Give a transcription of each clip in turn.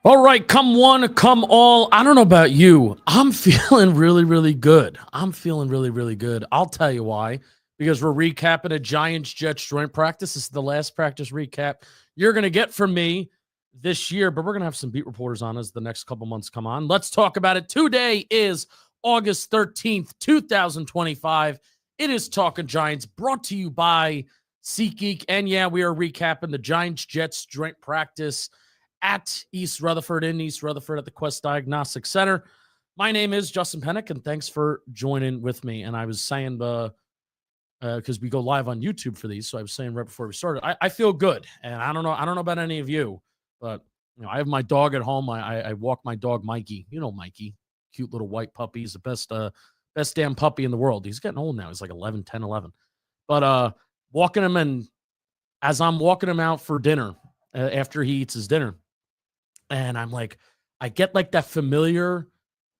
All right, come one, come all. I don't know about you. I'm feeling really, really good. I'll tell you why. Because we're recapping a Giants-Jets joint practice. This is the last practice recap you're going to get from me this year, but we're going to have some beat reporters on as the next couple months come on. Let's talk about it. Today is August 13th, 2025. It is Talking Giants, brought to you by SeatGeek. And yeah, we are recapping the Giants-Jets joint practice at East Rutherford, at the Quest Diagnostic Center. My name is Justin Penik, and thanks for joining with me. And I was saying, because we go live on YouTube for these, so I was saying right before we started, I feel good. And I don't know about any of you, but I have my dog at home. I walk my dog Mikey. You know Mikey, cute little white puppy. He's the best damn puppy in the world. He's getting old now. He's like 11. But walking him, and as I'm walking him out for dinner, after he eats his dinner, and I'm like, I get like that familiar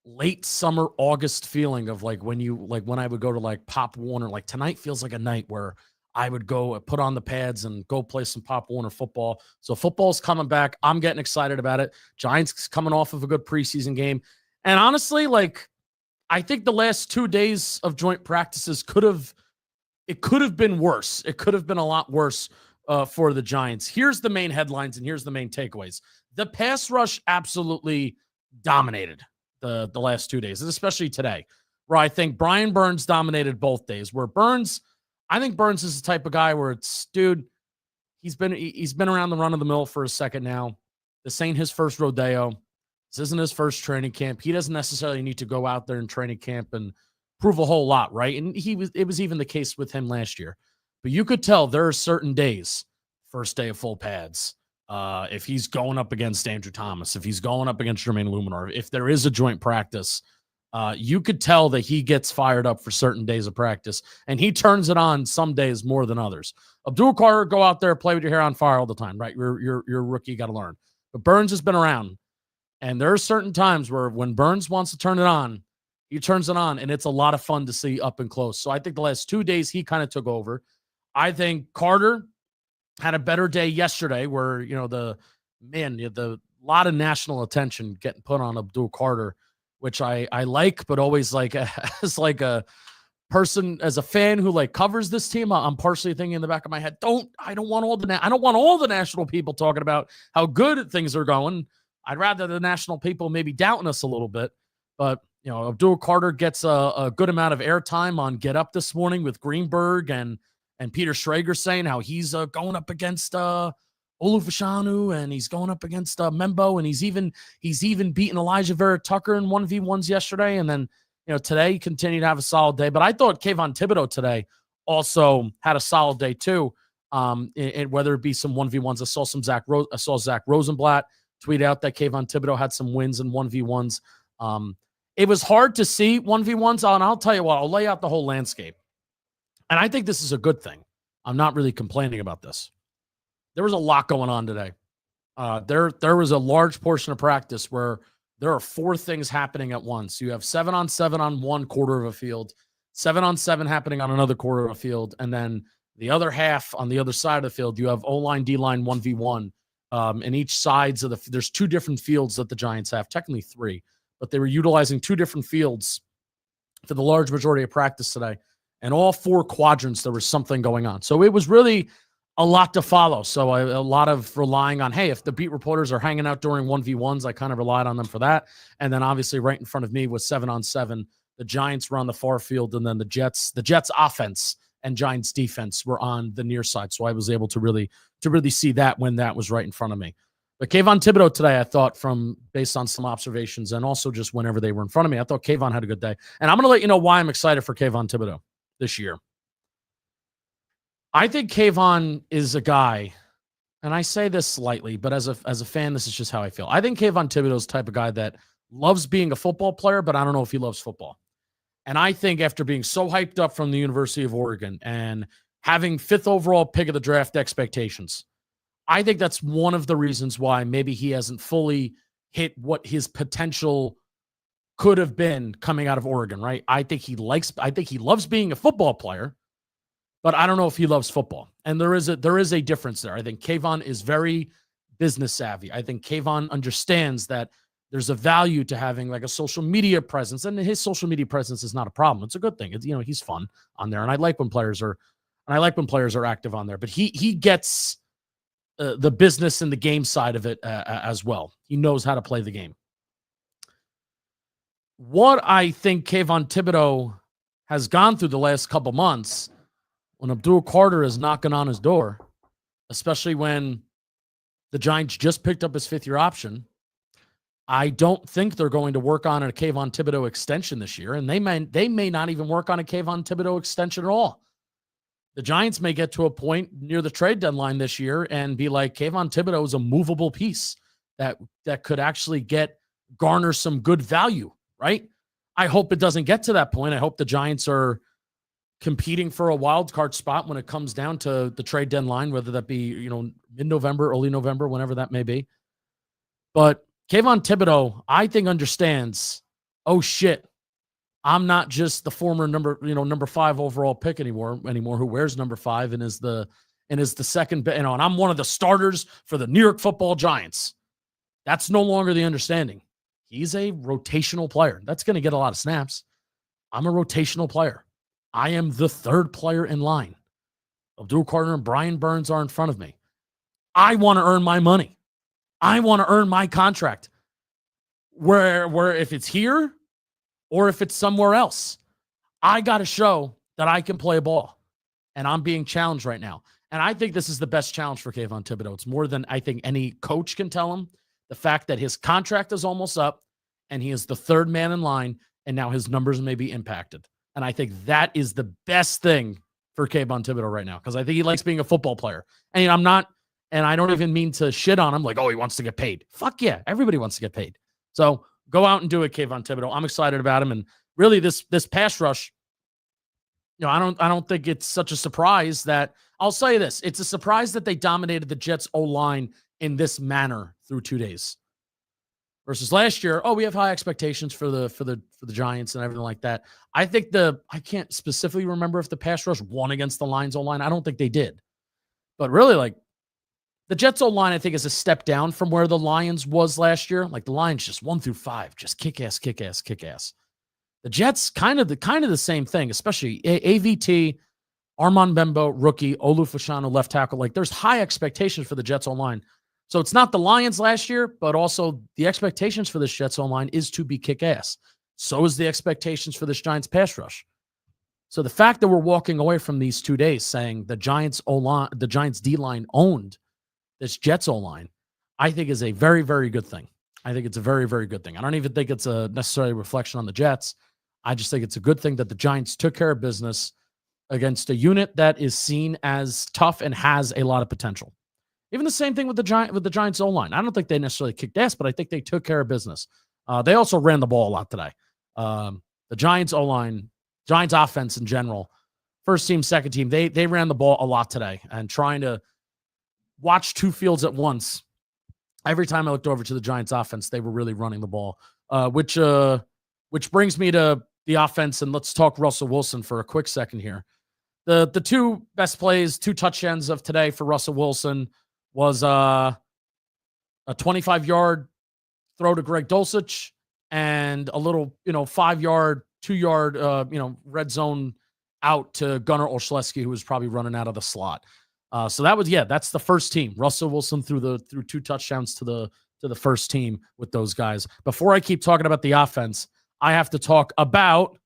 late summer August feeling of like when I would go to like Pop Warner. Like tonight feels like a night where I would go put on the pads and go play some Pop Warner football. So football's coming back. I'm getting excited about it. Giants coming off of a good preseason game. And honestly, like I think the last 2 days of joint practices could have been worse. It could have been a lot worse for the Giants. Here's the main headlines and here's the main takeaways. The pass rush absolutely dominated the last 2 days, and especially today, where I think Brian Burns dominated both days. I think Burns is the type of guy where it's, dude, he's been around the run of the mill for a second now. This ain't his first rodeo. This isn't his first training camp. He doesn't necessarily need to go out there in training camp and prove a whole lot, right? And it was even the case with him last year. But you could tell there are certain days, first day of full pads, if he's going up against Andrew Thomas, if he's going up against Jermaine Luminar, if there is a joint practice, you could tell that he gets fired up for certain days of practice, and he turns it on some days more than others. Abdul Carter, go out there, play with your hair on fire all the time, right? You're a rookie, you got to learn. But Burns has been around, and there are certain times where when Burns wants to turn it on, he turns it on, and it's a lot of fun to see up and close. So I think the last 2 days he kind of took over. I think Carter had a better day yesterday where, the lot of national attention getting put on Abdul Carter, which I like, but always like as like a person, as a fan who like covers this team, I'm partially thinking in the back of my head, I don't want all the national people talking about how good things are going. I'd rather the national people maybe doubting us a little bit, but Abdul Carter gets a good amount of airtime on Get Up this morning with Greenberg and Peter Schrager saying how he's going up against Olufashanu, and he's going up against Mbow, and he's even beaten Elijah Vera Tucker in 1v1s yesterday. And then, today he continued to have a solid day. But I thought Kayvon Thibodeau today also had a solid day too. And whether it be some 1v1s, I saw Zach Rosenblatt tweet out that Kayvon Thibodeau had some wins in 1v1s. It was hard to see 1v1s, and I'll tell you what, I'll lay out the whole landscape. And I think this is a good thing. I'm not really complaining about this. There was a lot going on today. There was a large portion of practice where there are 4 things happening at once. You have 7-on-7 on one quarter of a field, 7-on-7 happening on another quarter of a field, and then the other half on the other side of the field, you have O-line, D-line, 1v1. And each sides of there's 2 different fields that the Giants have, technically 3, but they were utilizing 2 different fields for the large majority of practice today. And all 4 quadrants, there was something going on. So it was really a lot to follow. So a lot of relying on, hey, if the beat reporters are hanging out during 1v1s, I kind of relied on them for that. And then obviously right in front of me was 7-on-7. The Giants were on the far field, and then the Jets offense and Giants defense were on the near side. So I was able to really see that when that was right in front of me. But Kayvon Thibodeau today, I thought, based on some observations and also just whenever they were in front of me, I thought Kayvon had a good day. And I'm going to let you know why I'm excited for Kayvon Thibodeau this year. I think Kayvon is a guy, and I say this slightly, but as a fan, this is just how I feel. I think Kayvon Thibodeau is the type of guy that loves being a football player, but I don't know if he loves football. And I think after being so hyped up from the University of Oregon and having 5th overall pick of the draft expectations, I think that's one of the reasons why maybe he hasn't fully hit what his potential could have been coming out of Oregon, right? I think he loves being a football player, but I don't know if he loves football. And there is a difference there. I think Kayvon is very business savvy. I think Kayvon understands that there's a value to having like a social media presence, and his social media presence is not a problem. It's a good thing. It's, he's fun on there, and I like when players are active on there. But he gets the business and the game side of it as well. He knows how to play the game. What I think Kayvon Thibodeau has gone through the last couple months, when Abdul Carter is knocking on his door, especially when the Giants just picked up his fifth-year option, I don't think they're going to work on a Kayvon Thibodeau extension this year, and they may not even work on a Kayvon Thibodeau extension at all. The Giants may get to a point near the trade deadline this year and be like, Kayvon Thibodeau is a movable piece that could actually garner some good value, right? I hope it doesn't get to that point. I hope the Giants are competing for a wild card spot when it comes down to the trade deadline, whether that be, mid-November, early November, whenever that may be. But Kayvon Thibodeau, I think, understands, oh shit, I'm not just the former number 5 overall pick anymore, who wears number 5 and is the second, and I'm one of the starters for the New York Football Giants. That's no longer the understanding. He's a rotational player. That's going to get a lot of snaps. I'm a rotational player. I am the third player in line. Abdul Carter and Brian Burns are in front of me. I want to earn my money. I want to earn my contract. Where if it's here or if it's somewhere else, I got to show that I can play ball. And I'm being challenged right now. And I think this is the best challenge for Kayvon Thibodeau. It's more than I think any coach can tell him. The fact that his contract is almost up and he is the third man in line, and now his numbers may be impacted. And I think that is the best thing for Kayvon Thibodeau right now, because I think he likes being a football player. And I don't even mean to shit on him like, oh, he wants to get paid. Fuck yeah, everybody wants to get paid. So go out and do it, Kayvon Thibodeau. I'm excited about him. And really this pass rush, I don't think it's such a surprise that I'll say this. It's a surprise that they dominated the Jets O-line in this manner through 2 days. Versus last year, we have high expectations for the Giants and everything like that. I think I can't specifically remember if the pass rush won against the Lions O-line. I don't think they did. But really, like, the Jets O-line, I think, is a step down from where the Lions was last year. Like, the Lions just 1 through 5, just kick ass, kick ass, kick ass. The Jets kind of the same thing, especially AVT, Armand Bembo, rookie, Olu Fashanu, left tackle. Like, there's high expectations for the Jets O-line. So it's not the Lions last year, but also the expectations for this Jets O-line is to be kick ass. So is the expectations for this Giants pass rush. So the fact that we're walking away from these 2 days saying the Giants D-line owned this Jets O-line, I think is a very, very good thing. I think it's a very, very good thing. I don't even think it's a necessarily reflection on the Jets. I just think it's a good thing that the Giants took care of business against a unit that is seen as tough and has a lot of potential. Even the same thing with the Giants O-line. I don't think they necessarily kicked ass, but I think they took care of business. They also ran the ball a lot today. The Giants O-line, Giants offense in general, first team, second team, they ran the ball a lot today, and trying to watch two fields at once. Every time I looked over to the Giants offense, they were really running the ball, which brings me to the offense. And let's talk Russell Wilson for a quick second here. The two best plays, 2 touchdowns of today for Russell Wilson was a 25-yard throw to Greg Dulcich and a little, 5-yard, 2-yard, red zone out to Gunnar Olszewski, who was probably running out of the slot. So that's the first team. Russell Wilson threw 2 touchdowns to the first team with those guys. Before I keep talking about the offense, I have to talk about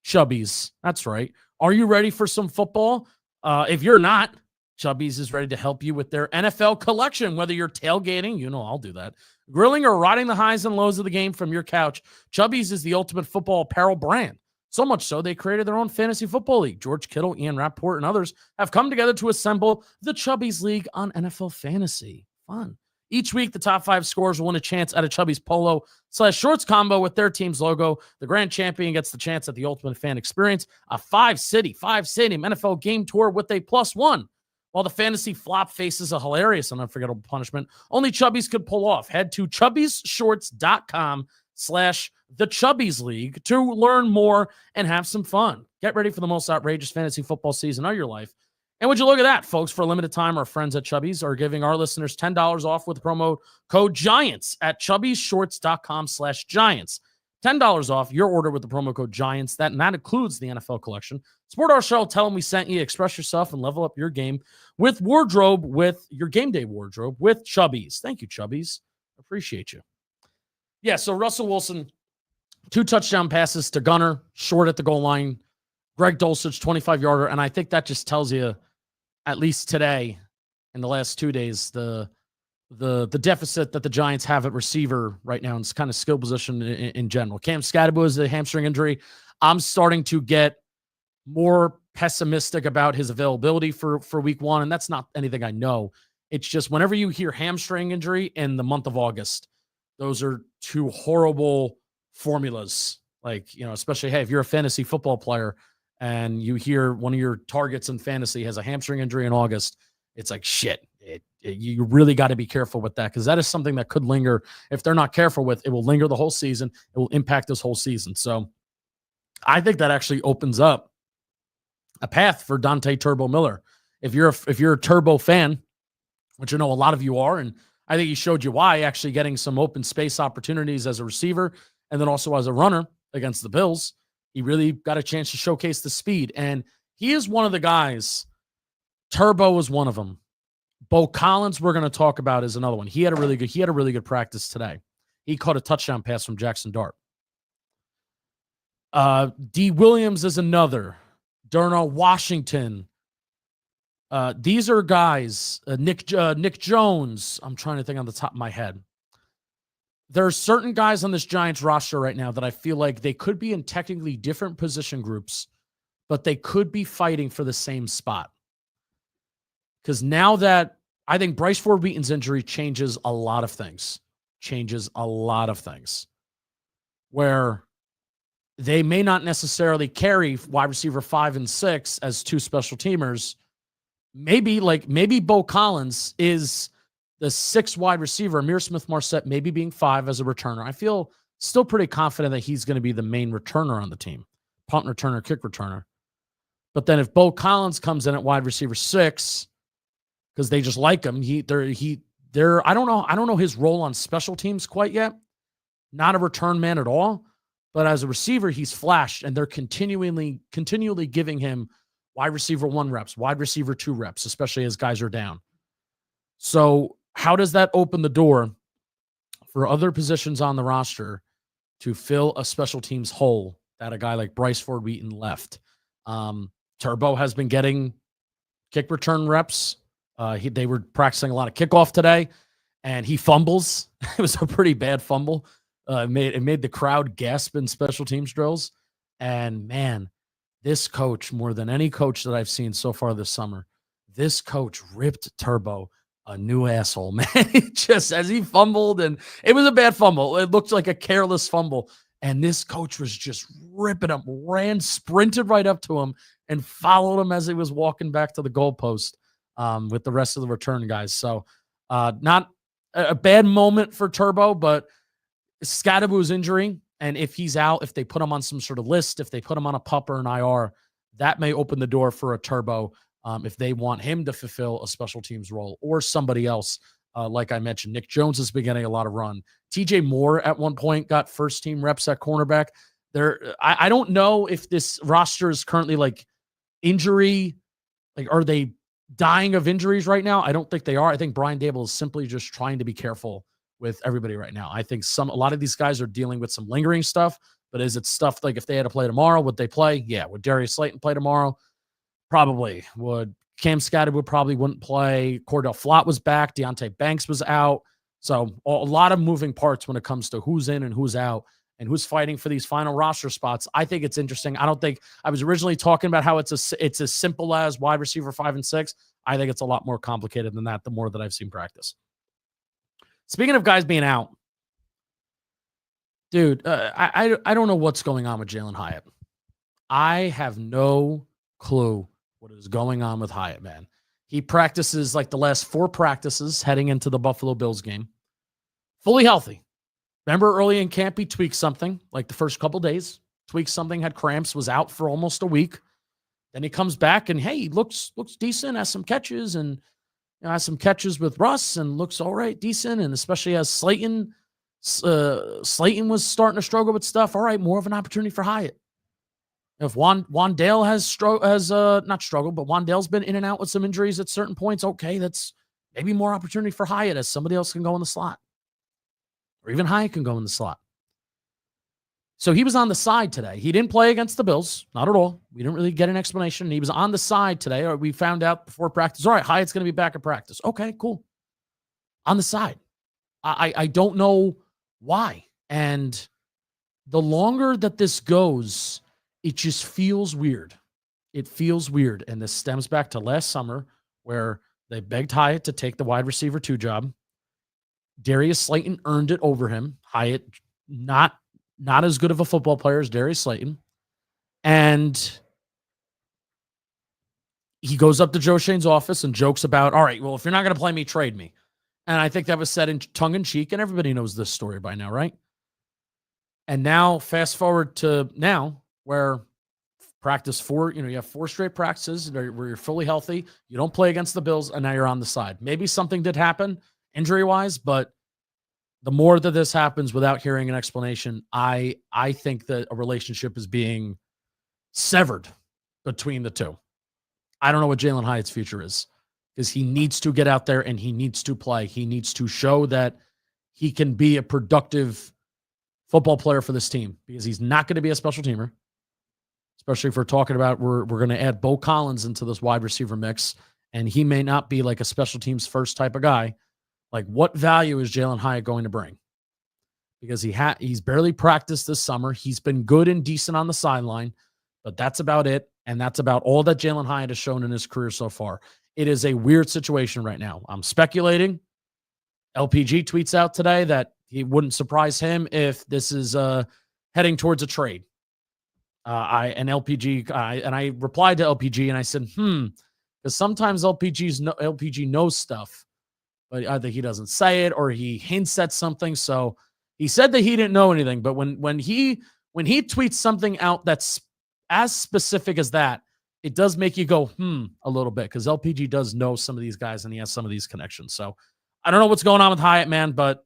Chubbies. That's right. Are you ready for some football? If you're not, Chubbies is ready to help you with their NFL collection. Whether you're tailgating, I'll do that, grilling, or riding the highs and lows of the game from your couch, Chubbies is the ultimate football apparel brand. So much so, they created their own fantasy football league. George Kittle, Ian Rappaport, and others have come together to assemble the Chubbies League on NFL Fantasy. Fun. Each week, the top 5 scorers will win a chance at a Chubbies polo/shorts combo with their team's logo. The grand champion gets the chance at the ultimate fan experience, a 5-city, 5-stadium NFL game tour with a +1. While the fantasy flop faces a hilarious and unforgettable punishment only Chubbies could pull off. Head to chubbiesshorts.com/the Chubbies League to learn more and have some fun. Get ready for the most outrageous fantasy football season of your life And would you look at that, folks? For a limited time, our friends at Chubby's are giving our listeners $10 off with the promo code GIANTS at chubbysshorts.com/Giants. $10 off your order with the promo code GIANTS. That includes the NFL collection. Support our show. Tell them we sent you. Express yourself and level up your game with wardrobe, with your game day wardrobe, with Chubby's. Thank you, Chubby's. Appreciate you. Yeah, so Russell Wilson, 2 touchdown passes to Gunner, short at the goal line. Greg Dulcich, 25-yarder. And I think that just tells you, at least today, in the last 2 days, the deficit that the Giants have at receiver right now, and it's kind of skill position in general. Cam Adebo is a hamstring injury. I'm starting to get more pessimistic about his availability for week 1, and that's not anything I know. It's just whenever you hear hamstring injury in the month of August, those are 2 horrible formulas. Like, especially, hey, if you're a fantasy football player and you hear one of your targets in fantasy has a hamstring injury in August, it's like, shit. You really got to be careful with that, because that is something that could linger. If they're not careful with it, will linger the whole season. It will impact this whole season. So I think that actually opens up a path for Dante Turbo Miller. If you're a Turbo fan, which I know a lot of you are, and I think he showed you why, actually getting some open space opportunities as a receiver and then also as a runner against the Bills, he really got a chance to showcase the speed. And he is one of the guys. Turbo was one of them. Bo Collins, we're going to talk about, is another one. He had a really good practice today. He caught a touchdown pass from Jaxson Dart. D. Williams is another. Darnell Washington. These are guys. Nick Jones. I'm trying to think on the top of my head. There are certain guys on this Giants roster right now that I feel like they could be in technically different position groups, but they could be fighting for the same spot. Because now that I think Bryce Ford Wheaton's injury changes a lot of things. Where they may not necessarily carry wide receiver 5 and 6 as 2 special teamers. Maybe Bo Collins is the 6th wide receiver. Amir Smith-Marset maybe being 5 as a returner. I feel still pretty confident that he's going to be the main returner on the team. Punt returner, kick returner. But then if Bo Collins comes in at wide receiver 6, because they just like him. I don't know his role on special teams quite yet. Not a return man at all, but as a receiver, he's flashed, and they're continually giving him wide receiver 1 reps, wide receiver 2 reps, especially as guys are down. So how does that open the door for other positions on the roster to fill a special teams hole that a guy like Bryce Ford Wheaton left? Turbo has been getting kick return reps. They were practicing a lot of kickoff today, and he fumbles. It was a pretty bad fumble. It made the crowd gasp in special teams drills. And man, this coach, more than any coach that I've seen so far this summer, this coach ripped Turbo a new asshole, man. Just as he fumbled, and it was a bad fumble. It looked like a careless fumble. And this coach was just ripping him, sprinted right up to him, and followed him as he was walking back to the goalpost. With the rest of the return guys. So not a bad moment for Turbo, but Scadaboo's injury, and if he's out, if they put him on some sort of list, if they put him on a PUP or an IR, that may open the door for a Turbo if they want him to fulfill a special teams role or somebody else. Like I mentioned, Nick Jones has been getting a lot of run. TJ Moore at one point got first-team reps at cornerback. I don't know if this roster is currently like injury, like are they dying of injuries right now? I don't think they are. I think Brian Daboll is simply just trying to be careful with everybody right now. I think a lot of these guys are dealing with some lingering stuff, but is it stuff like if they had to play tomorrow, would they play? Yeah. Would Darius Slayton play tomorrow? Probably. Would Cam Scadaboo probably wouldn't play. Cordell Flott was back. Deontay Banks was out. So a lot of moving parts when it comes to who's in and who's out and who's fighting for these final roster spots. I think it's interesting. I don't think I was originally talking about how it's as simple as wide receiver 5 and 6. I think it's a lot more complicated than that, the more that I've seen practice. Speaking of guys being out, dude, I don't know what's going on with Jalen Hyatt. I have no clue what is going on with Hyatt, man. He practices like the last 4 practices heading into the Buffalo Bills game. Fully healthy. Remember early in camp, he tweaked something, like the first couple days. Tweaked something, had cramps, was out for almost a week. Then he comes back and, hey, he looks decent, has some catches, and has some catches with Russ and looks all right, decent, and especially as Slayton was starting to struggle with stuff. All right, more of an opportunity for Hyatt. If Wandale has not struggled, but Wandale's been in and out with some injuries at certain points, okay, that's maybe more opportunity for Hyatt as somebody else can go in the slot. Or even Hyatt can go in the slot. So he was on the side today. He didn't play against the Bills, not at all. We didn't really get an explanation. He was on the side today, or we found out before practice. All right, Hyatt's going to be back at practice. Okay, cool. On the side. I don't know why. And the longer that this goes, it just feels weird. It feels weird. And this stems back to last summer where they begged Hyatt to take the wide receiver 2 job. Darius Slayton earned it over him. Hyatt, not as good of a football player as Darius Slayton. And he goes up to Joe Shane's office and jokes about, all right, well, if you're not going to play me, trade me. And I think that was said in tongue-in-cheek, and everybody knows this story by now, right? And now, fast forward to now, where practice 4, you have 4 straight practices where you're fully healthy, you don't play against the Bills, and now you're on the side. Maybe something did happen injury-wise, but the more that this happens without hearing an explanation, I think that a relationship is being severed between the two. I don't know what Jalin Hyatt's future is, because he needs to get out there and he needs to play. He needs to show that he can be a productive football player for this team, because he's not going to be a special teamer, especially if we're talking about we're going to add Bo Collins into this wide receiver mix, and he may not be like a special teams first type of guy. Like, what value is Jalin Hyatt going to bring? Because he's barely practiced this summer. He's been good and decent on the sideline, but that's about it. And that's about all that Jalin Hyatt has shown in his career so far. It is a weird situation right now. I'm speculating. LPG tweets out today that it wouldn't surprise him if this is heading towards a trade. I replied to LPG and I said, because sometimes LPG knows stuff, but either he doesn't say it or he hints at something. So he said that he didn't know anything, but when he tweets something out that's as specific as that, it does make you go, a little bit, because LPG does know some of these guys and he has some of these connections. So I don't know what's going on with Hyatt, man, but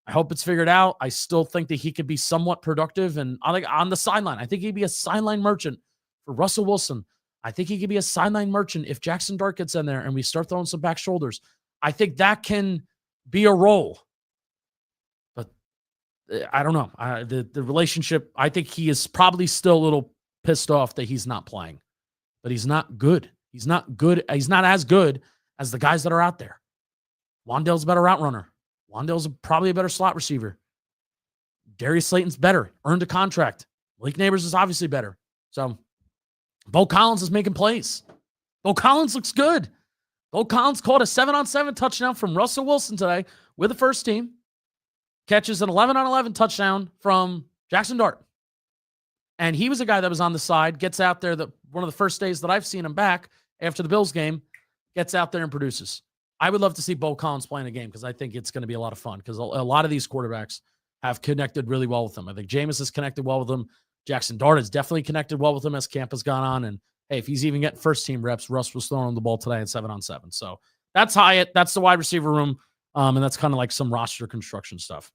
I hope it's figured out. I still think that he could be somewhat productive and on the sideline. I think he'd be a sideline merchant for Russell Wilson. I think he could be a sideline merchant if Jaxson Dart gets in there and we start throwing some back shoulders. I think that can be a role. But I don't know. The relationship, I think he is probably still a little pissed off that he's not playing. But he's not good. He's not good. He's not as good as the guys that are out there. Wandale's a better route runner. Wandale's probably a better slot receiver. Darius Slayton's better. Earned a contract. Malik Neighbors is obviously better. So Bo Collins is making plays. Bo Collins looks good. Bo Collins caught a 7-on-7 touchdown from Russell Wilson today with the first team. Catches an 11-on-11 touchdown from Jaxson Dart. And he was a guy that was on the side, gets out there, one of the first days that I've seen him back after the Bills game, gets out there and produces. I would love to see Bo Collins playing a game because I think it's going to be a lot of fun, because a lot of these quarterbacks have connected really well with him. I think Jameis has connected well with him. Jaxson Dart has definitely connected well with him as camp has gone on. And hey, if he's even getting first team reps, Russ was throwing him the ball today at 7-on-7. So that's Hyatt. That's the wide receiver room. And that's kind of like some roster construction stuff.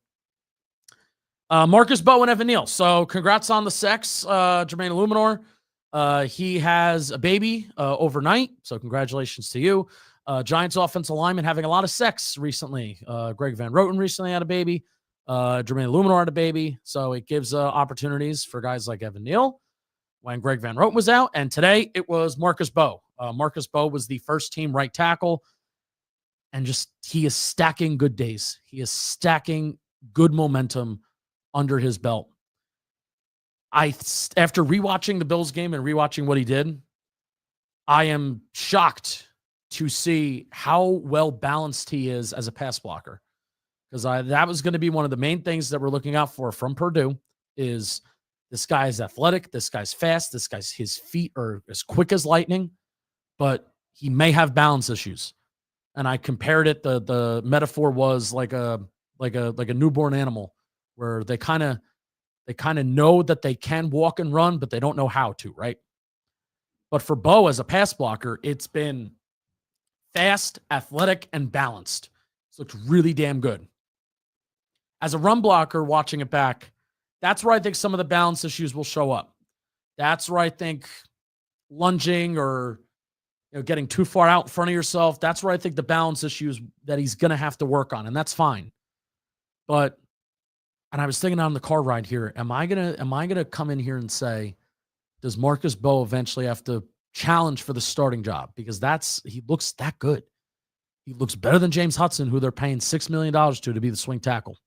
Marcus Mbow and Evan Neal. So congrats on the sex, Jermaine Illuminor. He has a baby overnight. So congratulations to you. Giants offensive lineman having a lot of sex recently. Greg Van Roten recently had a baby. Jermaine Illuminor had a baby. So it gives opportunities for guys like Evan Neal when Greg Van Roten was out. And today it was Marcus Mbow. Marcus Mbow was the first team right tackle. And he is stacking good days. He is stacking good momentum under his belt. After rewatching the Bills game and rewatching what he did, I am shocked to see how well balanced he is as a pass blocker. Because that was going to be one of the main things that we're looking out for from Purdue is this guy is athletic, this guy's fast, his feet are as quick as lightning, but he may have balance issues. And I compared it, the metaphor was like a newborn animal, where they kind of know that they can walk and run, but they don't know how to, right? But for Mbow as a pass blocker, it's been fast, athletic, and balanced. It's looked really damn good. As a run blocker, watching it back, that's where I think some of the balance issues will show up. That's where I think lunging or getting too far out in front of yourself, that's where I think the balance issues that he's going to have to work on, and that's fine. But, and I was thinking on the car ride here, am I gonna come in here and say, does Marcus Mbow eventually have to challenge for the starting job? Because he looks that good. He looks better than James Hudson, who they're paying $6 million to be the swing tackle.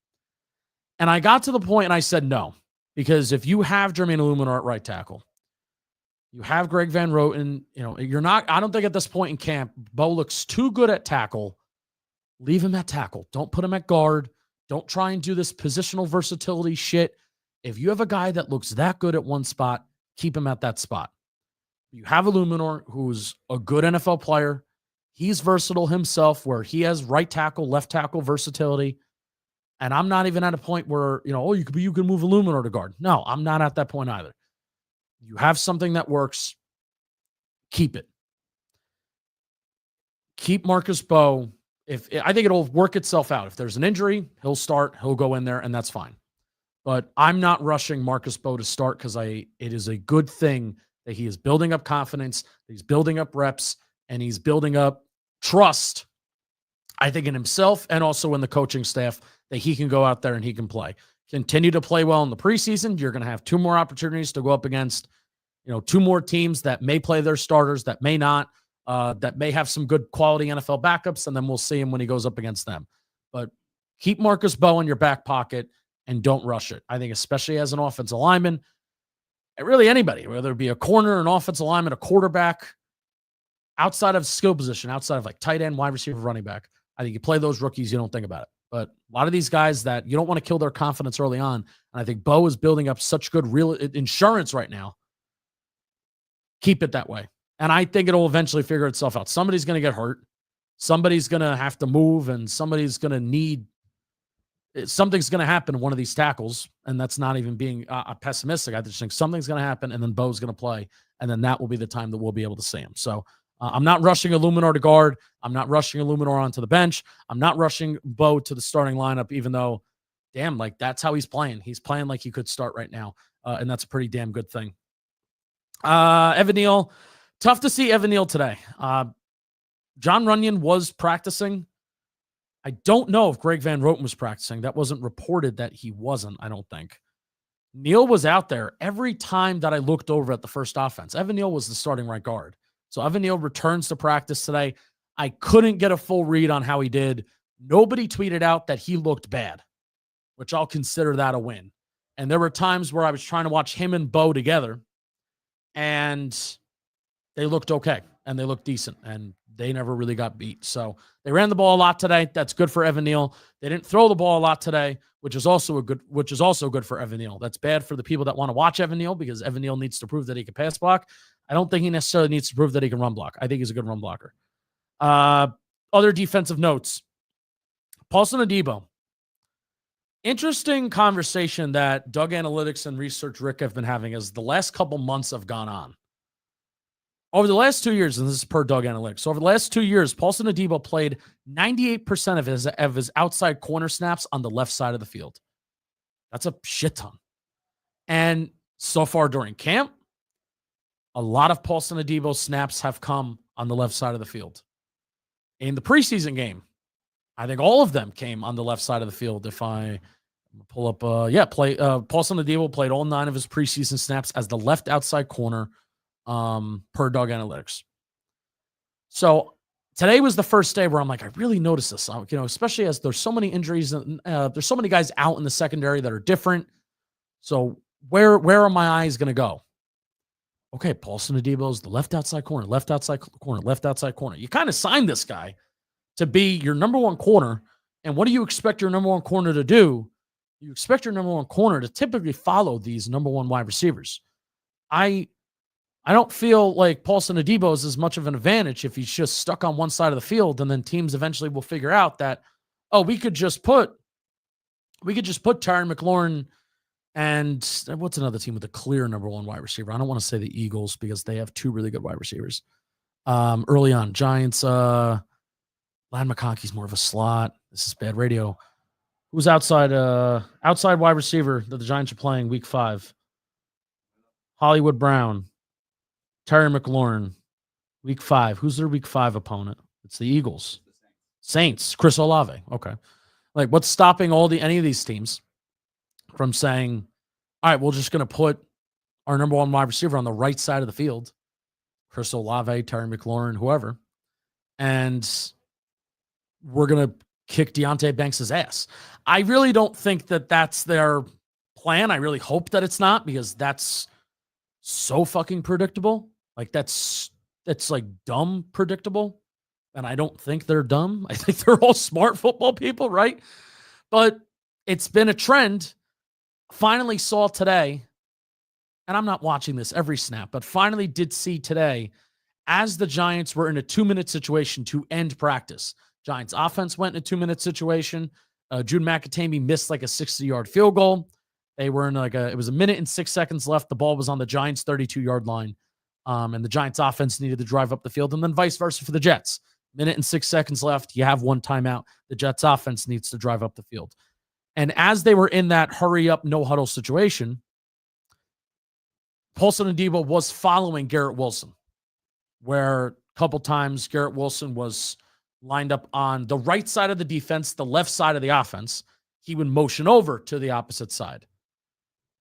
And I got to the point and I said no, because if you have Jermaine Illuminor at right tackle, you have Greg Van Roten, I don't think at this point in camp, Mbow looks too good at tackle. Leave him at tackle. Don't put him at guard. Don't try and do this positional versatility shit. If you have a guy that looks that good at one spot, keep him at that spot. You have Illuminor, who's a good NFL player. He's versatile himself, where he has right tackle, left tackle versatility. And I'm not even at a point where, you can move Illuminor to guard. No, I'm not at that point either. You have something that works. Keep it. Keep Marcus Mbow. I think it'll work itself out. If there's an injury, he'll start, he'll go in there, and that's fine. But I'm not rushing Marcus Mbow to start, because it is a good thing that he is building up confidence, he's building up reps, and he's building up trust, I think, in himself and also in the coaching staff, that he can go out there and he can play. Continue to play well in the preseason. You're going to have 2 more opportunities to go up against, 2 more teams that may play their starters, that may not, that may have some good quality NFL backups, and then we'll see him when he goes up against them. But keep Marcus Mbow in your back pocket and don't rush it. I think especially as an offensive lineman, and really anybody, whether it be a corner, an offensive lineman, a quarterback, outside of skill position, outside of like tight end, wide receiver, running back, I think you play those rookies, you don't think about it. But a lot of these guys that you don't want to kill their confidence early on, and I think Mbow is building up such good real insurance right now. Keep it that way. And I think it'll eventually figure itself out. Somebody's going to get hurt. Somebody's going to have to move, and somebody's going to something's going to happen to one of these tackles. And that's not even being pessimistic. I just think something's going to happen, and then Bow's going to play. And then that will be the time that we'll be able to see him. So I'm not rushing Illuminor to guard. I'm not rushing Illuminor onto the bench. I'm not rushing Mbow to the starting lineup, even though, damn, like that's how he's playing. He's playing like he could start right now. And that's a pretty damn good thing. Evan Neal, tough to see Evan Neal today. John Runyon was practicing. I don't know if Greg Van Roten was practicing. That wasn't reported that he wasn't, I don't think. Neal was out there every time that I looked over at the first offense. Evan Neal was the starting right guard. So Evan Neal returns to practice today. I couldn't get a full read on how he did. Nobody tweeted out that he looked bad, which I'll consider that a win. And there were times where I was trying to watch him and Mbow together, and they looked okay, and they looked decent, and they never really got beat. So they ran the ball a lot today. That's good for Evan Neal. They didn't throw the ball a lot today, which is also good for Evan Neal. That's bad for the people that want to watch Evan Neal, because Evan Neal needs to prove that he can pass block. I don't think he necessarily needs to prove that he can run block. I think he's a good run blocker. Other defensive notes. Paulson Adebo. Interesting conversation that Doug Analytics and Research Rick have been having as the last couple months have gone on. Over the last 2 years, and this is per Doug Analytics, so over the last 2 years, Paulson Adebo played 98% of his outside corner snaps on the left side of the field. That's a shit ton. And so far during camp, a lot of Paulson Adebo snaps have come on the left side of the field. In the preseason game, I think all of them came on the left side of the field. If I pull up, Paulson Adebo played all 9 of his preseason snaps as the left outside corner, per Doug Analytics. So today was the first day where I'm like, I really noticed this, especially as there's so many injuries and there's so many guys out in the secondary that are different. So where are my eyes going to go? Okay, Paulson Adebo is the left outside corner, left outside corner, left outside corner. You kind of signed this guy to be your number one corner. And what do you expect your number one corner to do? You expect your number one corner to typically follow these number one wide receivers. I don't feel like Paulson Adebo is as much of an advantage if he's just stuck on one side of the field, and then teams eventually will figure out that, we could just put Tyron McLaurin And what's another team with a clear number one wide receiver? I don't want to say the Eagles because they have two really good wide receivers. Early on, Giants, Lan McConkey's more of a slot. This is bad radio. Who's outside wide receiver that the Giants are playing week 5? Hollywood Brown, Terry McLaurin, week 5. Who's their week 5 opponent? It's the Eagles. Saints, Chris Olave. Okay. Like, what's stopping any of these teams from saying, all right, we're just going to put our number one wide receiver on the right side of the field, Chris Olave, Terry McLaurin, whoever, and we're going to kick Deonte Banks' ass. I really don't think that that's their plan. I really hope that it's not, because that's so fucking predictable. Like, that's like dumb predictable. And I don't think they're dumb. I think they're all smart football people, right? But it's been a trend. Finally saw today, and I'm not watching this every snap, but finally did see today, as the Giants were in a 2-minute situation to end practice. Giants offense went in a 2-minute situation. Jude McAtamy missed like a 60-yard field goal. They were in it was 1 minute and 6 seconds left. The ball was on the Giants' 32-yard line. And the Giants offense needed to drive up the field, and then vice versa for the Jets. 1 minute and 6 seconds left. You have one timeout. The Jets offense needs to drive up the field. And as they were in that hurry up, no huddle situation, Paulson Adebo was following Garrett Wilson, where a couple times Garrett Wilson was lined up on the right side of the defense, the left side of the offense. He would motion over to the opposite side.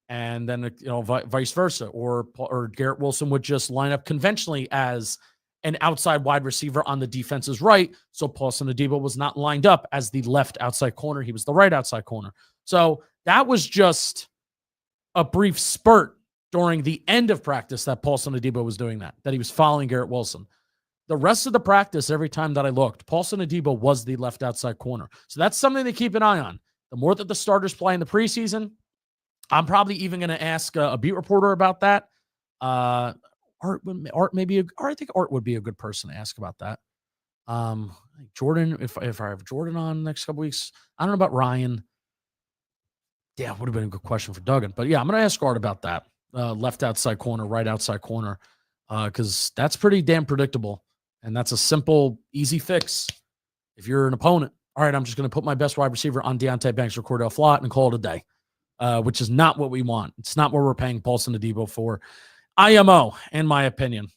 And then, vice versa. Or Garrett Wilson would just line up conventionally as an outside wide receiver on the defense's right. So Paulson Adebo was not lined up as the left outside corner. He was the right outside corner. So that was just a brief spurt during the end of practice that Paulson Adebo was doing that he was following Garrett Wilson. The rest of the practice, every time that I looked, Paulson Adebo was the left outside corner. So that's something to keep an eye on. The more that the starters play in the preseason, I'm probably even going to ask a beat reporter about that. Art maybe, or I think Art would be a good person to ask about that. Jordan, if I have Jordan on next couple weeks, I don't know about Ryan. Yeah, it would have been a good question for Duggan. But yeah, I'm going to ask Art about that. Left outside corner, right outside corner, because that's pretty damn predictable. And that's a simple, easy fix if you're an opponent. All right, I'm just going to put my best wide receiver on Deonte Banks or Cordell Flott and call it a day, which is not what we want. It's not what we're paying Paulson Adebo for. IMO, in my opinion.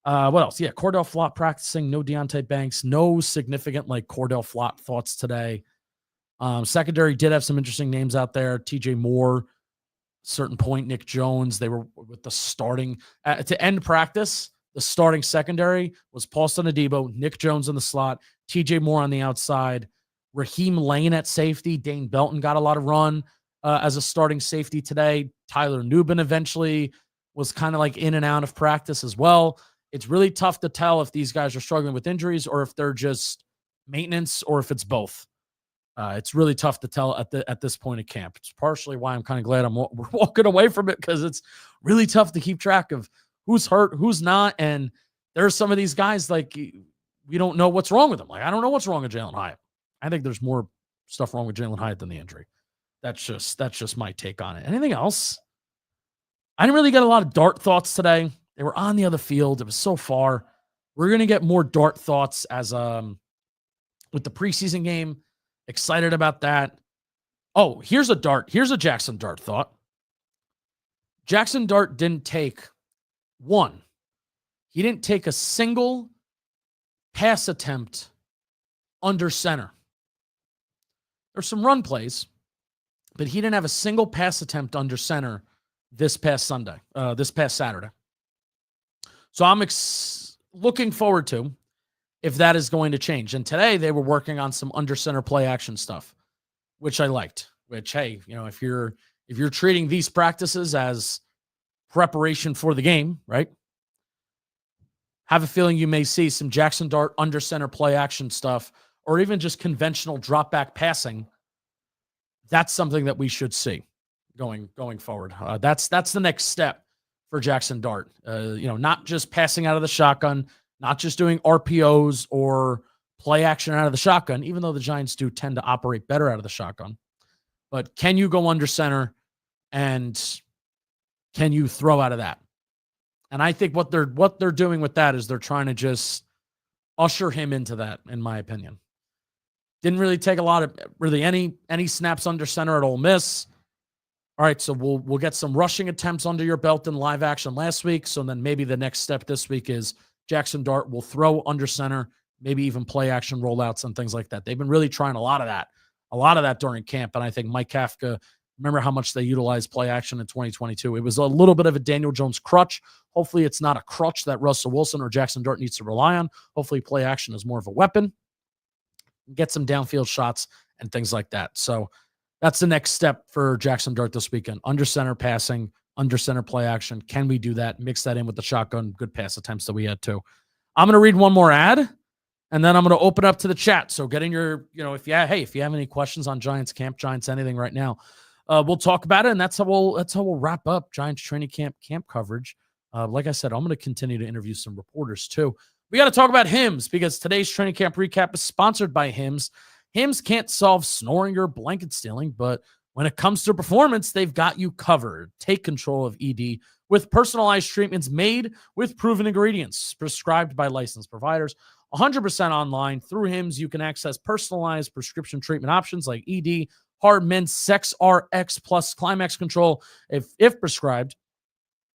What else? Yeah, Cordell Flott practicing, no Deonte Banks, no significant Cordell Flott thoughts today. Secondary did have some interesting names out there. TJ Moore, certain point, Nick Jones. They were with the starting to end practice. The starting secondary was Paulson Adebo, Nick Jones in the slot, TJ Moore on the outside, Raheem Lane at safety. Dane Belton got a lot of run as a starting safety today. Tyler Nubin eventually was kind of in and out of practice as well. It's really tough to tell if these guys are struggling with injuries or if they're just maintenance or if it's both. It's really tough to tell at this point of camp. It's partially why I'm kind of glad we're walking away from it, because it's really tough to keep track of who's hurt, who's not. And there are some of these guys, we don't know what's wrong with them. I don't know what's wrong with Jalen Hyatt. I think there's more stuff wrong with Jalen Hyatt than the injury. That's just my take on it. Anything else? I didn't really get a lot of Dart thoughts today. They were on the other field. It was so far. We're going to get more Dart thoughts as with the preseason game. Excited about that. Oh, here's a Jaxson Dart thought. Jaxson Dart didn't take he didn't take a single pass attempt under center. There's some run plays, but he didn't have a single pass attempt under center this past Saturday. So I'm looking forward to if that is going to change. And today they were working on some under center play action stuff, which I liked. Which, hey, if you're treating these practices as preparation for the game, right? Have a feeling you may see some Jaxson Dart under center play action stuff, or even just conventional drop back passing. That's something that we should see going forward. That's the next step for Jaxson Dart. Not just passing out of the shotgun, not just doing RPOs or play action out of the shotgun, even though the Giants do tend to operate better out of the shotgun. But can you go under center And can you throw out of that? And I think what they're doing with that is they're trying to just usher him into that, in my opinion. Didn't really take a lot of any snaps under center at Ole Miss. All right, so we'll get some rushing attempts under your belt in live action last week. So then maybe the next step this week is Jaxson Dart will throw under center, maybe even play action rollouts and things like that. They've been really trying a lot of that during camp. And I think Mike Kafka, remember how much they utilized play action in 2022. It was a little bit of a Daniel Jones crutch. Hopefully it's not a crutch that Russell Wilson or Jaxson Dart needs to rely on. Hopefully play action is more of a weapon. Get some downfield shots and things like that. So that's the next step for Jaxson Dart this weekend. Under center passing, under center play action. Can we do that? Mix that in with the shotgun good pass attempts that we had too. I'm going to read one more ad, and then I'm going to open up to the chat. So get in your, if you have any questions on Giants camp, Giants anything right now, we'll talk about it, and that's how we'll wrap up Giants training camp coverage. Like I said, I'm going to continue to interview some reporters too. We got to talk about Hims because today's training camp recap is sponsored by Hims. Hims can't solve snoring or blanket stealing, but when it comes to performance, they've got you covered. Take control of ED with personalized treatments made with proven ingredients, prescribed by licensed providers. 100% online. Through Hims, you can access personalized prescription treatment options like ED, Hard Mints, Sex RX Plus, Climax Control, if prescribed.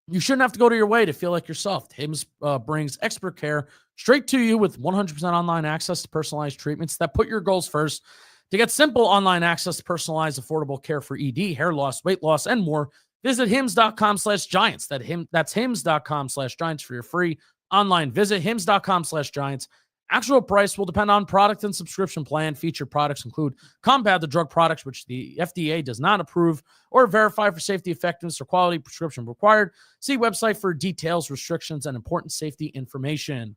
You shouldn't have to go to your way to feel like yourself. Hims brings expert care straight to you with 100% online access to personalized treatments that put your goals first. To get simple online access to personalized, affordable care for ED, hair loss, weight loss, and more, visit hims.com/giants. That's hims.com/giants for your free online visit. Hims.com/giants. Actual price will depend on product and subscription plan. Featured products include compound the drug products, which the FDA does not approve or verify for safety, effectiveness, or quality. Prescription required. See website for details, restrictions, and important safety information.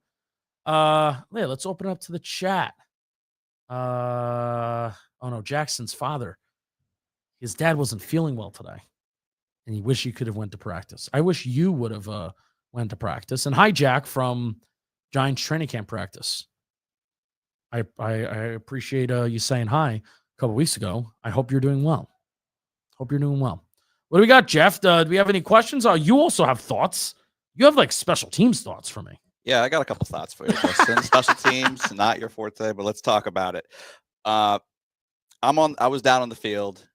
Let's open up to the chat. Oh no, Jackson's father. His dad wasn't feeling well today, and he wished he could have went to practice. I wish you would have went to practice. And hi, Jack from Giants training camp practice. I appreciate you saying hi a couple weeks ago. I hope you're doing well. What do we got, Jeff? Do we have any questions? You also have thoughts. You have like special teams thoughts for me. Yeah, I got a couple thoughts for you, Justin. Special teams, not your forte, but let's talk about it. I was down on the field,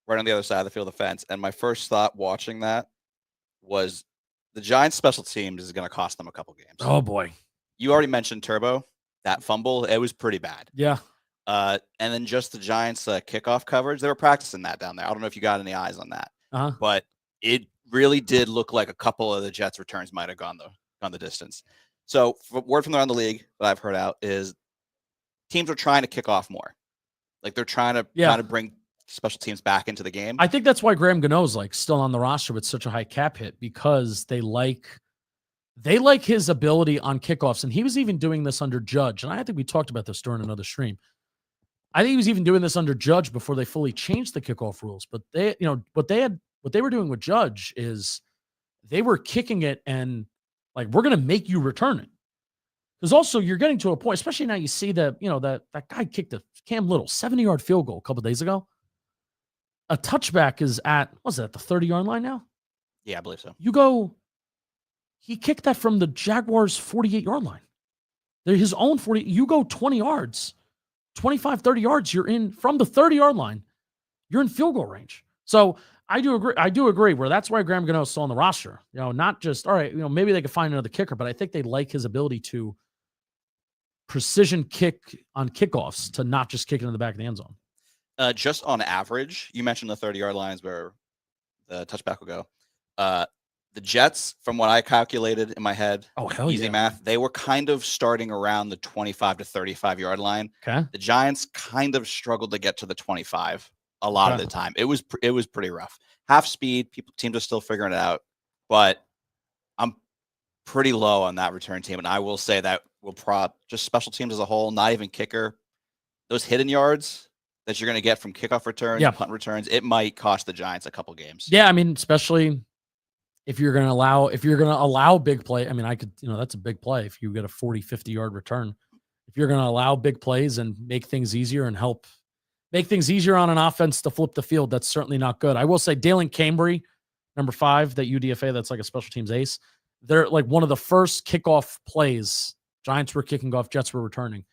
right on the other side of the field of fence, and my first thought watching that was the Giants special teams is going to cost them a couple games. Oh boy. You already mentioned Turbo, that fumble. It was pretty bad. Yeah. And then just the Giants kickoff coverage. They were practicing that down there. I don't know if you got any eyes on that, but it really did look like a couple of the Jets returns might have gone the distance. So word from around the league that I've heard out is teams are trying to kick off more. Like they're trying to kind of bring special teams back into the game. I think that's why Graham Gano's like still on the roster with such a high cap hit, because they like his ability on kickoffs. And he was even doing this under Judge. And I think we talked about this during another stream. I think he was even doing this under Judge before they fully changed the kickoff rules. But what they were doing with Judge is they were kicking it and like, we're going to make you return it. Because also you're getting to a point, especially now you see that, that guy kicked a Cam Little 70-yard field goal a couple days ago. A touchback is at, what's that, the 30-yard line now? Yeah, I believe so. He kicked that from the Jaguars' 48-yard line. They're his own 40. You go 20 yards, 25, 30 yards, you're in from the 30-yard line. You're in field goal range. So I do agree where that's why Graham Gano is still on the roster. Not just, all right, maybe they could find another kicker, but I think they like his ability to precision kick on kickoffs to not just kick it in the back of the end zone. Just on average, you mentioned the 30-yard lines where the touchback will go. The Jets, from what I calculated in my head, easy math, they were kind of starting around the 25 to 35-yard line. Okay. The Giants kind of struggled to get to the 25 a lot of the time. It was pretty rough. Half speed, teams are still figuring it out, but I'm pretty low on that return team. And I will say that will just special teams as a whole, not even kicker, those hidden yards that you're going to get from kickoff returns, punt returns, it might cost the Giants a couple games. Yeah, I mean, especially if you're going to allow big play. I mean, that's a big play if you get a 40, 50-yard return. If you're going to allow big plays and make things easier and help make things easier on an offense to flip the field. That's certainly not good. I will say Dalen Cambry, number 5, that UDFA, that's like a special teams ace. They're like one of the first kickoff plays. Giants were kicking off, Jets were returning.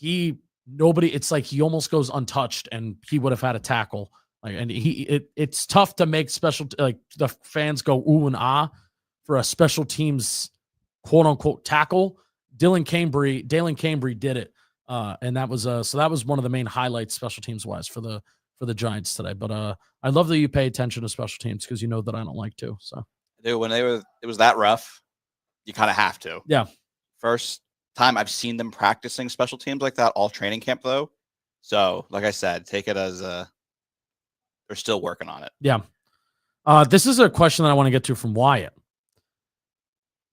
It's like he almost goes untouched, and he would have had a tackle. Like, and it's tough to make the fans go ooh and ah for a special teams quote unquote tackle. Dalen Cambry did it. And that was one of the main highlights special teams wise for the Giants today. But I love that you pay attention to special teams, because you know that I don't like to. So when it was that rough, you kind of have to. Yeah. First time I've seen them practicing special teams like that all training camp though. So like I said, take it as they're still working on it. Yeah. This is a question that I want to get to from Wyatt.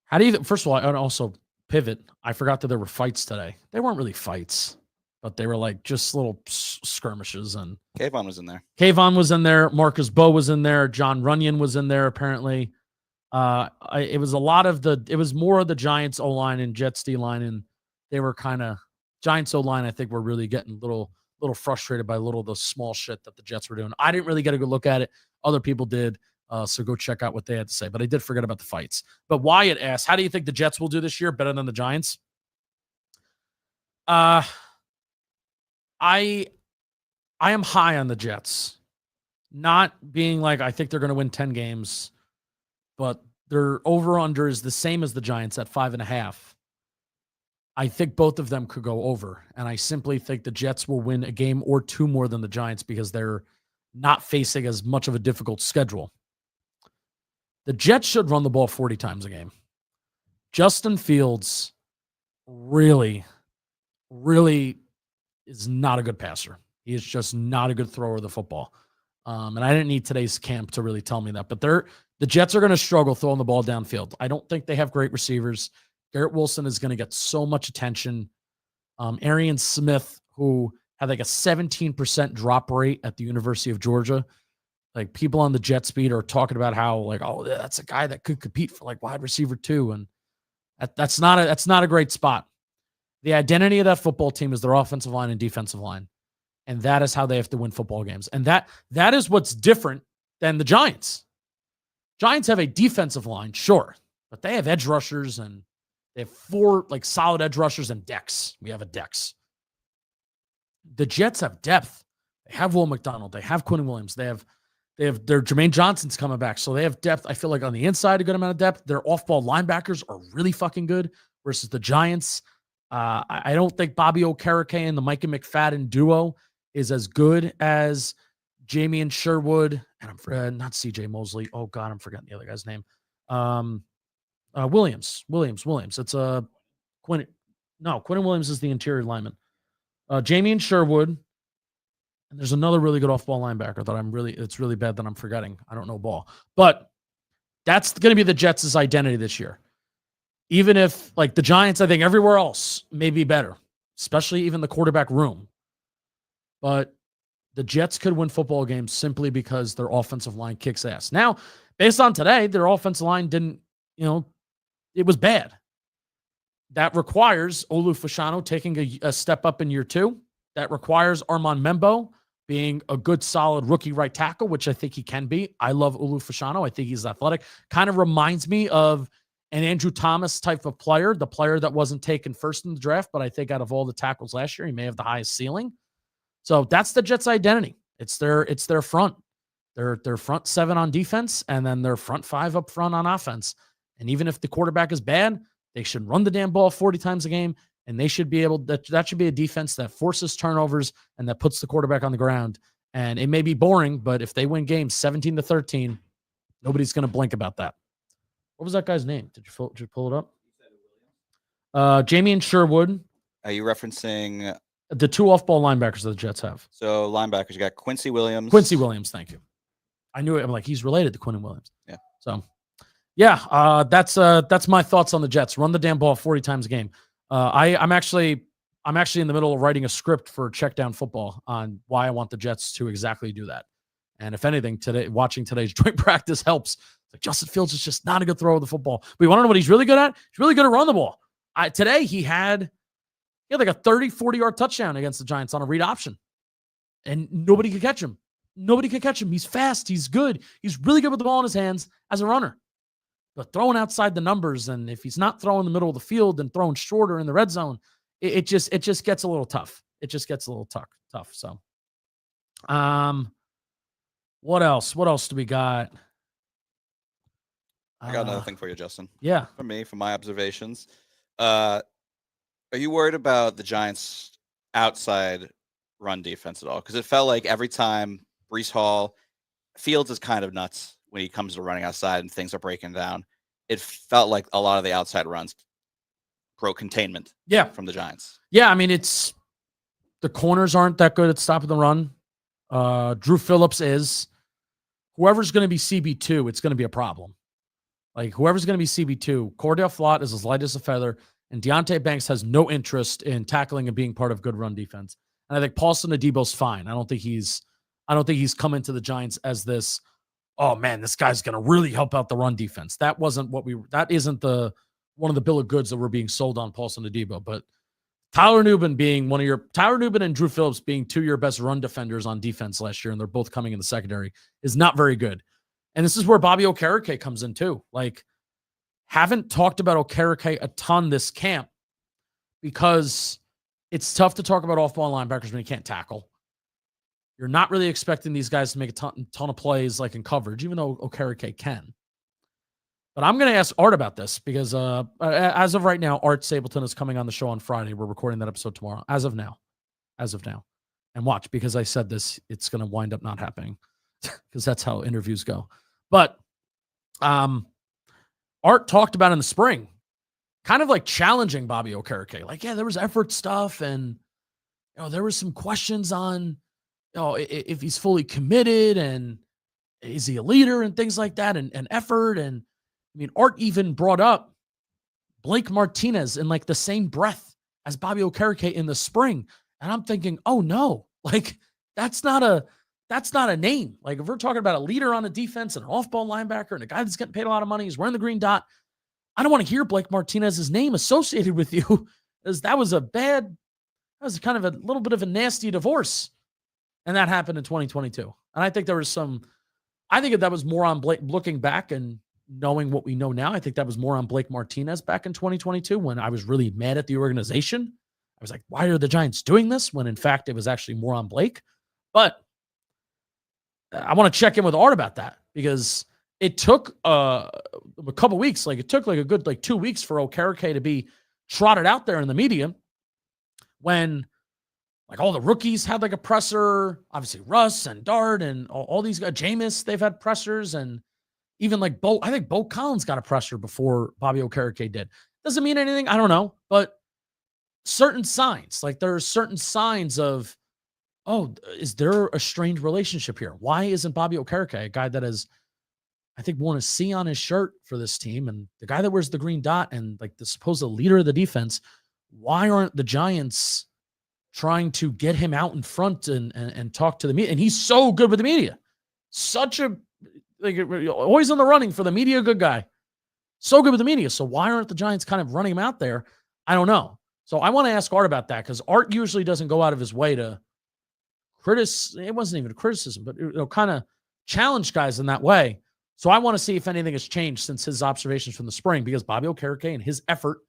How do you, first of all, I also pivot. I forgot that there were fights today. They weren't really fights, but they were like just little skirmishes. And Kayvon was in there. Kayvon was in there. Marcus Mbow was in there. John Runyon was in there, apparently. It was more of the Giants O-line and Jets D-line, and they were kind of Giants O-line. I think we're really getting a little frustrated by the small shit that the Jets were doing. I didn't really get a good look at it. Other people did. So go check out what they had to say. But I did forget about the fights. But Wyatt asked, how do you think the Jets will do this year better than the Giants? I am high on the Jets. Not being like I think they're going to win 10 games, but their over-under is the same as the Giants at 5.5. I think both of them could go over. And I simply think the Jets will win a game or two more than the Giants because they're not facing as much of a difficult schedule. The Jets should run the ball 40 times a game. Justin Fields really, really is not a good passer. He is just not a good thrower of the football. And I didn't need today's camp to really tell me that. But the Jets are going to struggle throwing the ball downfield. I don't think they have great receivers. Garrett Wilson is going to get so much attention. Arian Smith, who had like a 17% drop rate at the University of Georgia. Like people on the Jets beat are talking about how like, oh, that's a guy that could compete for like wide receiver too. And that's not a great spot. The identity of that football team is their offensive line and defensive line. And that is how they have to win football games. And that is what's different than the Giants. Giants have a defensive line, sure, but they have edge rushers, and they have 4 like solid edge rushers and Dex. We have a Dex. The Jets have depth. They have Will McDonald. They have Quinn Williams. They have their Jermaine Johnson's coming back. So they have depth. I feel like on the inside, a good amount of depth. Their off-ball linebackers are really fucking good versus the Giants. I don't think Bobby Okereke and the Micah McFadden duo is as good as Jamie and Sherwood. And I'm not CJ Mosley. Oh God, I'm forgetting the other guy's name. Williams. It's Quinn. No, Quinn Williams is the interior lineman. Jamie and Sherwood. And there's another really good off-ball linebacker that it's really bad that I'm forgetting. I don't know ball. But that's going to be the Jets' identity this year. Even if, like, the Giants, I think everywhere else may be better, especially even the quarterback room. But the Jets could win football games simply because their offensive line kicks ass. Now, based on today, their offensive line didn't, it was bad. That requires Olu Fashanu taking a step up in year 2. That requires Armand Mbow being a good, solid rookie right tackle, which I think he can be. I love Olu Fashanu. I think he's athletic. Kind of reminds me of an Andrew Thomas type of player, the player that wasn't taken first in the draft, but I think out of all the tackles last year, he may have the highest ceiling. So that's the Jets' identity. It's their front. Their front 7 on defense, and then their front 5 up front on offense. And even if the quarterback is bad, they should run the damn ball 40 times a game. And they should be able that should be a defense that forces turnovers and that puts the quarterback on the ground. And it may be boring, but if they win games 17-13, nobody's going to blink about that. What was that guy's name? Did you pull it up? Jamie and Sherwood. Are you referencing the 2 off-ball linebackers that the Jets have? So linebackers, you got Quincy Williams. Thank you. I knew it. I'm like, he's related to Quinn Williams. Yeah. So, yeah, that's my thoughts on the Jets. Run the damn ball 40 times a game. I'm actually in the middle of writing a script for Check Down Football on why I want the Jets to exactly do that. And if anything, watching today's joint practice helps. Like Justin Fields is just not a good thrower of the football. But you want to know what he's really good at? He's really good at run the ball. Today he had like a 30, 40-yard touchdown against the Giants on a read option. and nobody could catch him. Nobody could catch him. He's fast. He's good. He's really good with the ball in his hands as a runner. But throwing outside the numbers, and if he's not throwing the middle of the field and throwing shorter in the red zone, it just gets a little tough. It just gets a little tough. So, what else? What else do we got? I got another thing for you, Justin. Yeah. From my observations. Are you worried about the Giants' outside run defense at all? Because it felt like every time Breece Hall, Fields is kind of nuts when he comes to running outside and things are breaking down. It felt like a lot of the outside runs broke containment from the Giants. Yeah, I mean, the corners aren't that good at stopping the run. Drew Phillips is. Whoever's going to be CB2, it's going to be a problem. Like, whoever's going to be CB2, Cordell Flott is as light as a feather, and Deonte Banks has no interest in tackling and being part of good run defense. And I think Paulson Adebo's fine. I don't think he's come into the Giants as this, oh man, this guy's going to really help out the run defense. That isn't one of the bill of goods that we're being sold on Paulson Adebo. But Tyler Nubin and Drew Phillips being two of your best run defenders on defense last year, and they're both coming in the secondary, is not very good. And this is where Bobby Okereke comes in too. Like, haven't talked about Okereke a ton this camp because it's tough to talk about off-ball linebackers when you can't tackle. You're not really expecting these guys to make a ton of plays like in coverage, even though Okereke can. But I'm going to ask Art about this because as of right now, Art Stapleton is coming on the show on Friday. We're recording that episode tomorrow. As of now. And watch, because I said this, it's going to wind up not happening because that's how interviews go. But Art talked about in the spring, kind of like challenging Bobby Okereke. Like, yeah, there was effort stuff, and there was some questions on if he's fully committed and is he a leader and things like that, and effort. And I mean, Art even brought up Blake Martinez in like the same breath as Bobby Okereke in the spring. And I'm thinking, oh no, like that's not a name. Like, if we're talking about a leader on a defense and an off-ball linebacker and a guy that's getting paid a lot of money, he's wearing the green dot, I don't want to hear Blake Martinez's name associated with you, because that was kind of a little bit of a nasty divorce. And that happened in 2022. And I think that was more on Blake, looking back and knowing what we know now. I think that was more on Blake Martinez back in 2022 when I was really mad at the organization. I was like, why are the Giants doing this? When in fact, it was actually more on Blake. But I want to check in with Art about that, because it took a couple weeks. Like, it took like a good 2 weeks for Okereke to be trotted out there in the media when like all the rookies had like a presser. Obviously Russ and Dart and all these guys, Jameis, they've had pressers, and even like I think Bo Collins got a presser before Bobby Okereke did. Doesn't mean anything. I don't know, but certain signs, like there are certain signs of, oh, is there a strained relationship here? Why isn't Bobby Okereke, a guy that has, I think, worn a C on his shirt for this team, and the guy that wears the green dot and like the supposed leader of the defense, why aren't the Giants trying to get him out in front and talk to the media? And he's so good with the media. Such a, like, always in the running for the media good guy. So good with the media. So why aren't the Giants kind of running him out there? I don't know. So I want to ask Art about that, because Art usually doesn't go out of his way to it wasn't even a criticism, but kind of challenge guys in that way. So I want to see if anything has changed since his observations from the spring, because Bobby Okereke and his effort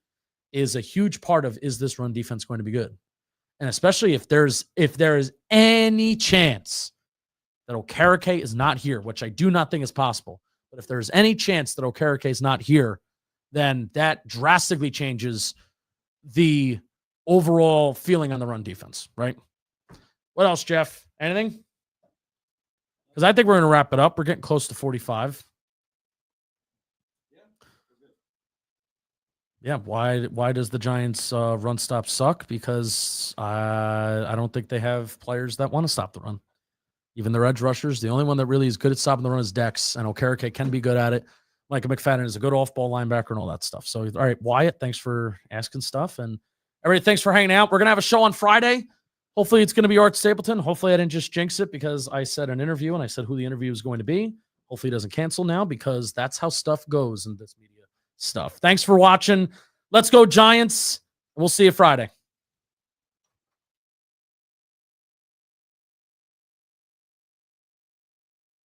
is a huge part of, is this run defense going to be good? And especially if there is any chance that Okereke is not here, which I do not think is possible, but if there's any chance that Okereke is not here, then that drastically changes the overall feeling on the run defense, right? What else, Jeff? Anything? Because I think we're going to wrap it up. We're getting close to 45. Yeah, why does the Giants run stop suck? Because I don't think they have players that want to stop the run. Even their edge rushers, the only one that really is good at stopping the run is Dex, and Okereke can be good at it. Micah McFadden is a good off-ball linebacker and all that stuff. So, all right, Wyatt, thanks for asking stuff. And everybody, thanks for hanging out. We're going to have a show on Friday. Hopefully it's going to be Art Stapleton. Hopefully I didn't just jinx it because I said an interview and I said who the interview is going to be. Hopefully it doesn't cancel now, because that's how stuff goes in this media stuff. Thanks for watching. Let's go Giants. We'll see you Friday.